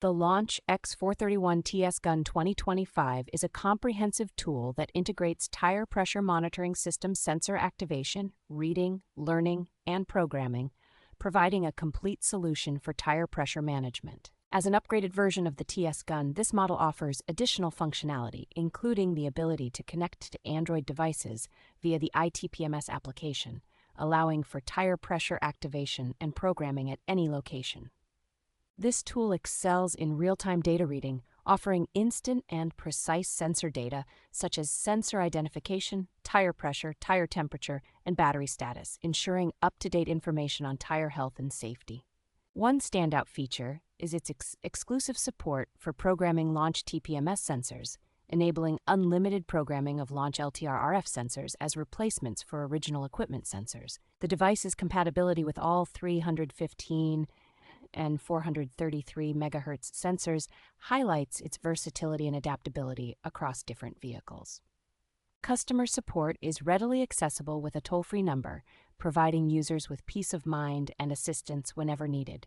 The LAUNCH X-431 TSGUN 2025 is a comprehensive tool that integrates tire pressure monitoring system sensor activation, reading, learning, and programming, providing a complete solution for tire pressure management. As an upgraded version of the TSGUN, this model offers additional functionality, including the ability to connect to Android devices via the ITPMS application, allowing for tire pressure activation and programming at any location. This tool excels in real-time data reading, offering instant and precise sensor data such as sensor identification, tire pressure, tire temperature, and battery status, ensuring up-to-date information on tire health and safety. One standout feature is its exclusive support for programming Launch TPMS sensors, enabling unlimited programming of Launch LTR RF sensors as replacements for original equipment sensors. The device's compatibility with all 315 and 433 MHz sensors highlights its versatility and adaptability across different vehicles. Customer support is readily accessible with a toll-free number, providing users with peace of mind and assistance whenever needed.